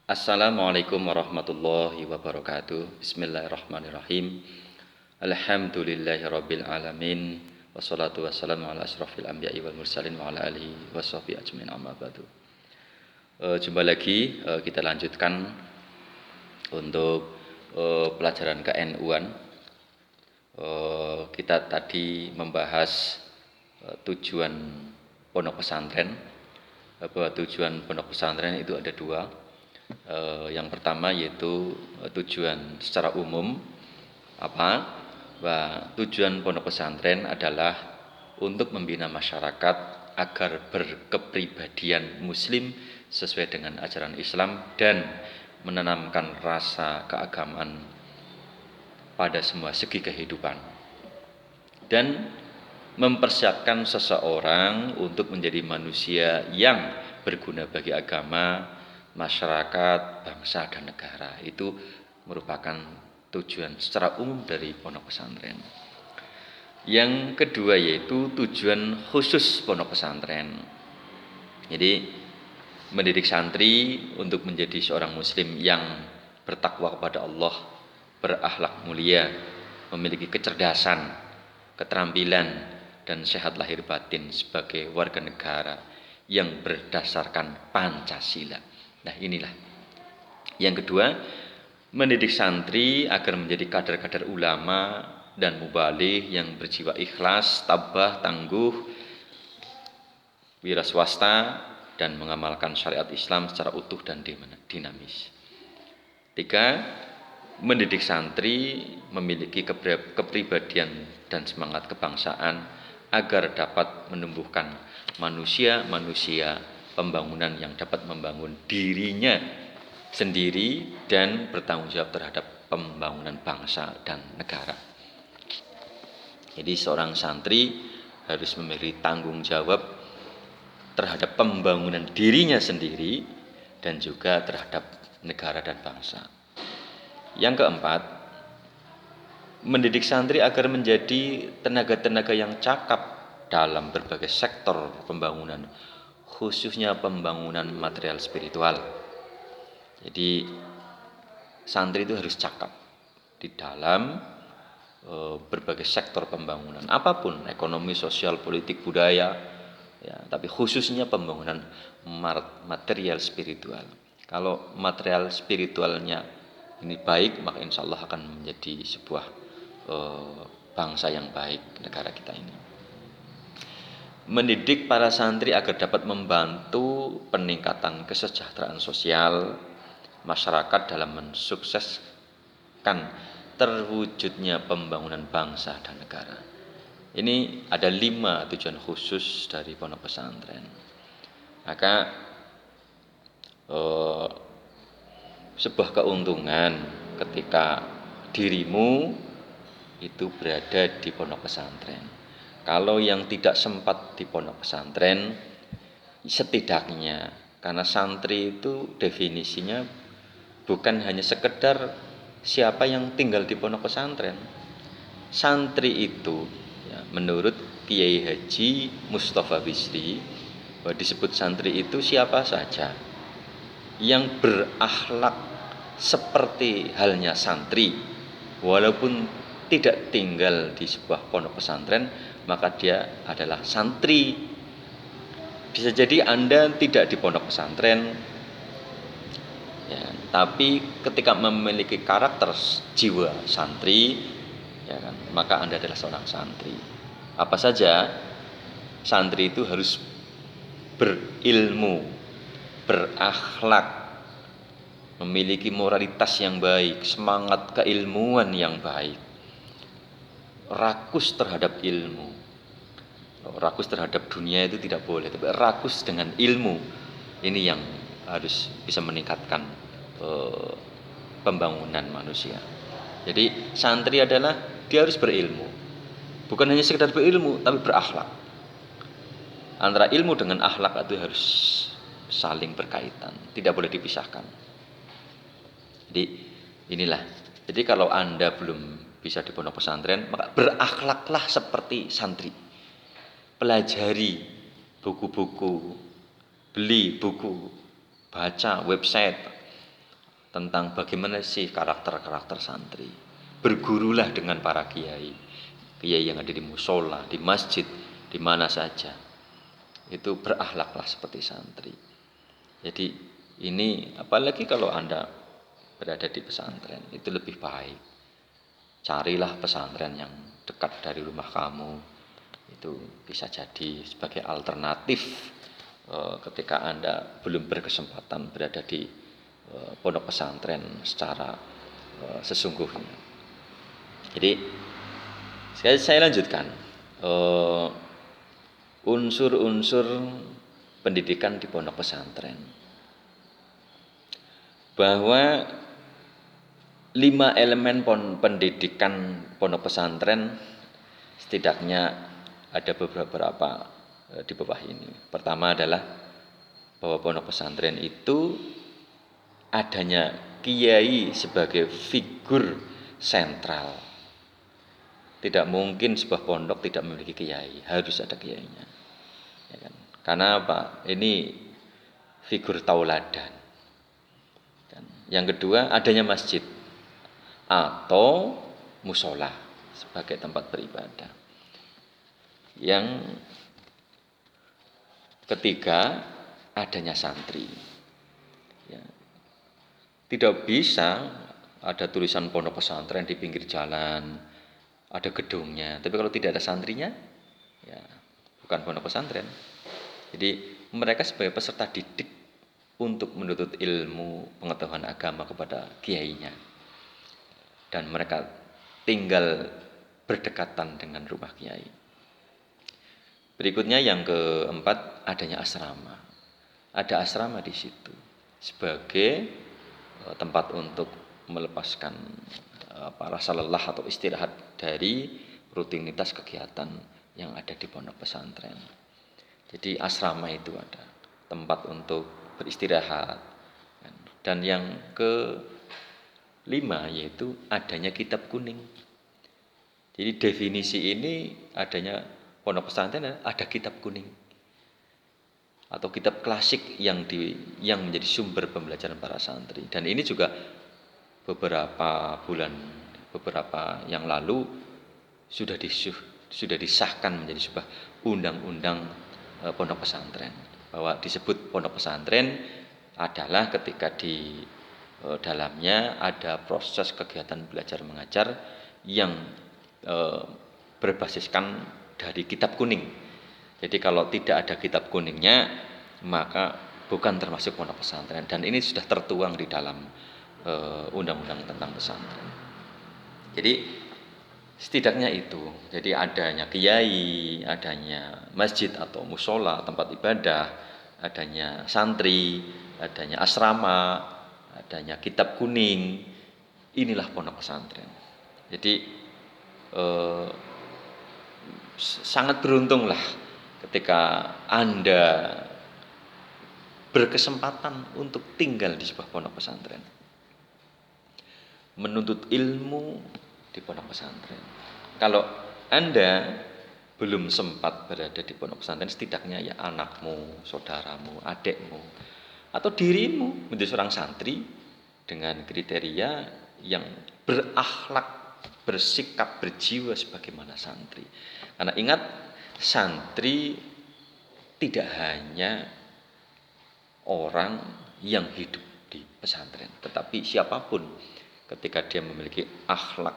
Assalamualaikum warahmatullahi wabarakatuh. Bismillahirrahmanirrahim. Alhamdulillahirabbil alamin. Wassalatu wassalamu ala asrofil anbiya'i wal mursalin wa ala alihi washabbihi ajmain amma ba'du. Jumpa lagi, kita lanjutkan untuk pelajaran KNU-an. Kita tadi membahas tujuan pondok pesantren, bahwa tujuan pondok pesantren itu ada dua. Yang pertama yaitu tujuan secara umum, bahwa tujuan pondok pesantren adalah untuk membina masyarakat agar berkepribadian muslim sesuai dengan ajaran Islam dan menanamkan rasa keagamaan pada semua segi kehidupan dan mempersiapkan seseorang untuk menjadi manusia yang berguna bagi agama, masyarakat, bangsa, dan negara. Itu merupakan tujuan secara umum dari pondok pesantren. Yang kedua yaitu tujuan khusus pondok pesantren. Jadi mendidik santri untuk menjadi seorang muslim yang bertakwa kepada Allah, berakhlak mulia, memiliki kecerdasan, keterampilan, dan sehat lahir batin sebagai warga negara yang berdasarkan Pancasila. Nah, inilah. Yang kedua, mendidik santri agar menjadi kader-kader ulama dan mubaligh yang berjiwa ikhlas, tabah, tangguh, wira swasta, dan mengamalkan syariat Islam secara utuh dan dinamis. Tiga, mendidik santri memiliki kepribadian dan semangat kebangsaan agar dapat menumbuhkan manusia-manusia pembangunan yang dapat membangun dirinya sendiri dan bertanggung jawab terhadap pembangunan bangsa dan negara. Jadi seorang santri harus memiliki tanggung jawab terhadap pembangunan dirinya sendiri dan juga terhadap negara dan bangsa. Yang keempat, mendidik santri agar menjadi tenaga-tenaga yang cakap dalam berbagai sektor pembangunan, khususnya pembangunan material spiritual. Jadi santri itu harus cakap di dalam berbagai sektor pembangunan, apapun, ekonomi, sosial, politik, budaya, ya, tapi khususnya pembangunan material spiritual. Kalau material spiritualnya ini baik, maka insya Allah akan menjadi sebuah bangsa yang baik, negara kita ini. Mendidik para santri agar dapat membantu peningkatan kesejahteraan sosial masyarakat dalam mensukseskan terwujudnya pembangunan bangsa dan negara. Ini ada 5 tujuan khusus dari pondok pesantren. Maka sebuah keuntungan ketika dirimu itu berada di pondok pesantren. Kalau yang tidak sempat di pondok pesantren, setidaknya karena santri itu definisinya bukan hanya sekedar siapa yang tinggal di pondok pesantren. Santri itu ya, menurut Kiai Haji Mustafa Bisri, bahwa disebut santri itu siapa saja yang berakhlak seperti halnya santri, walaupun tidak tinggal di sebuah pondok pesantren, maka dia adalah santri. Bisa jadi Anda tidak di pondok pesantren, ya, tapi ketika memiliki karakter jiwa santri, ya kan, maka Anda adalah seorang santri. Apa saja? Santri itu harus berilmu, berakhlak, memiliki moralitas yang baik, semangat keilmuan yang baik, rakus terhadap ilmu. Rakus terhadap dunia itu tidak boleh, tapi rakus dengan ilmu. Ini yang harus bisa meningkatkan pembangunan manusia. Jadi santri adalah dia harus berilmu, bukan hanya sekedar berilmu, tapi berakhlak. Antara ilmu dengan akhlak itu harus saling berkaitan, tidak boleh dipisahkan. Jadi inilah. Jadi kalau Anda belum bisa di pondok pesantren, maka berakhlaklah seperti santri. Pelajari buku-buku, beli buku, baca website, tentang bagaimana sih karakter-karakter santri. Bergurulah dengan para kiai, kiai yang ada di musola, di masjid, di mana saja. Itu berakhlaklah seperti santri. Jadi ini apalagi kalau Anda berada di pesantren, itu lebih baik. Carilah pesantren yang dekat dari rumah kamu. Itu bisa jadi sebagai alternatif ketika Anda belum berkesempatan berada di pondok pesantren secara sesungguhnya. Jadi saya lanjutkan unsur-unsur pendidikan di pondok pesantren, bahwa 5 elemen pendidikan pondok pesantren setidaknya ada beberapa di bawah ini. Pertama adalah bahwa pondok pesantren itu adanya kiai sebagai figur sentral. Tidak mungkin sebuah pondok tidak memiliki kiai, harus ada kiainya. Ya kan? Karena apa? Ini figur tauladan. Yang kedua, adanya masjid atau musola sebagai tempat beribadah. Yang ketiga, adanya santri. Ya. Tidak bisa ada tulisan pondok pesantren di pinggir jalan, ada gedungnya, tapi kalau tidak ada santrinya, ya bukan pondok pesantren. Jadi mereka sebagai peserta didik untuk menuntut ilmu pengetahuan agama kepada kiainya, dan mereka tinggal berdekatan dengan rumah kiai. Berikutnya yang keempat, adanya asrama. Ada asrama di situ sebagai tempat untuk melepaskan rasa lelah atau istirahat dari rutinitas kegiatan yang ada di pondok pesantren. Jadi asrama itu ada tempat untuk beristirahat. Dan yang kelima yaitu adanya kitab kuning. Jadi definisi ini adanya pondok pesantren ada kitab kuning atau kitab klasik yang menjadi sumber pembelajaran para santri. Dan ini juga beberapa yang lalu sudah disahkan menjadi sebuah undang-undang pondok pesantren, bahwa disebut pondok pesantren adalah ketika di dalamnya ada proses kegiatan belajar mengajar yang berbasiskan dari kitab kuning. Jadi kalau tidak ada kitab kuningnya, maka bukan termasuk pondok pesantren. Dan ini sudah tertuang di dalam undang-undang tentang pesantren. Jadi setidaknya itu. Jadi adanya kiai, adanya masjid atau musola, tempat ibadah, adanya santri, adanya asrama, adanya kitab kuning. Inilah pondok pesantren. Jadi sangat beruntunglah ketika Anda berkesempatan untuk tinggal di sebuah pondok pesantren, menuntut ilmu di pondok pesantren. Kalau Anda belum sempat berada di pondok pesantren, setidaknya ya anakmu, saudaramu, adikmu, atau dirimu menjadi seorang santri dengan kriteria yang berakhlak, bersikap, berjiwa sebagaimana santri. Karena ingat, santri tidak hanya orang yang hidup di pesantren, tetapi siapapun ketika dia memiliki akhlak,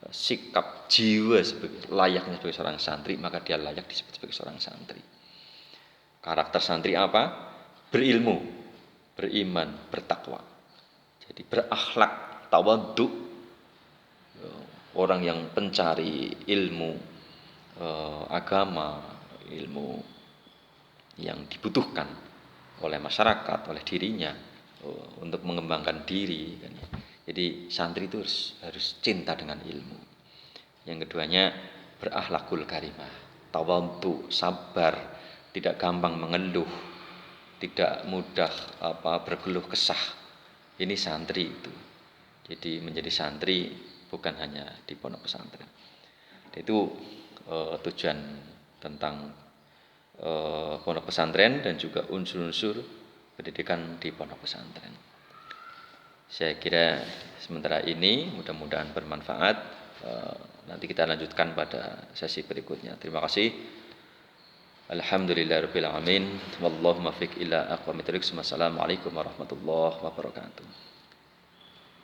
sikap, jiwa layaknya sebagai seorang santri, maka dia layak disebut sebagai seorang santri. Karakter santri apa? Berilmu, beriman, bertakwa. Jadi berakhlak, tawadhu, orang yang pencari ilmu agama, ilmu yang dibutuhkan oleh masyarakat, oleh dirinya untuk mengembangkan diri. Jadi santri itu harus cinta dengan ilmu. Yang keduanya berakhlakul karimah, tawadhu, sabar, tidak gampang mengeluh, tidak mudah berkeluh kesah. Ini santri itu. Jadi menjadi santri bukan hanya di pondok pesantren. Itu tujuan tentang pondok pesantren dan juga unsur-unsur pendidikan di pondok pesantren. Saya kira sementara ini mudah-mudahan bermanfaat. Nanti kita lanjutkan pada sesi berikutnya. Terima kasih. Alhamdulillahirabbil alamin. Wallahu muwaffiq ila aqwamit thoriq. Wassalamualaikum warahmatullahi wabarakatuh.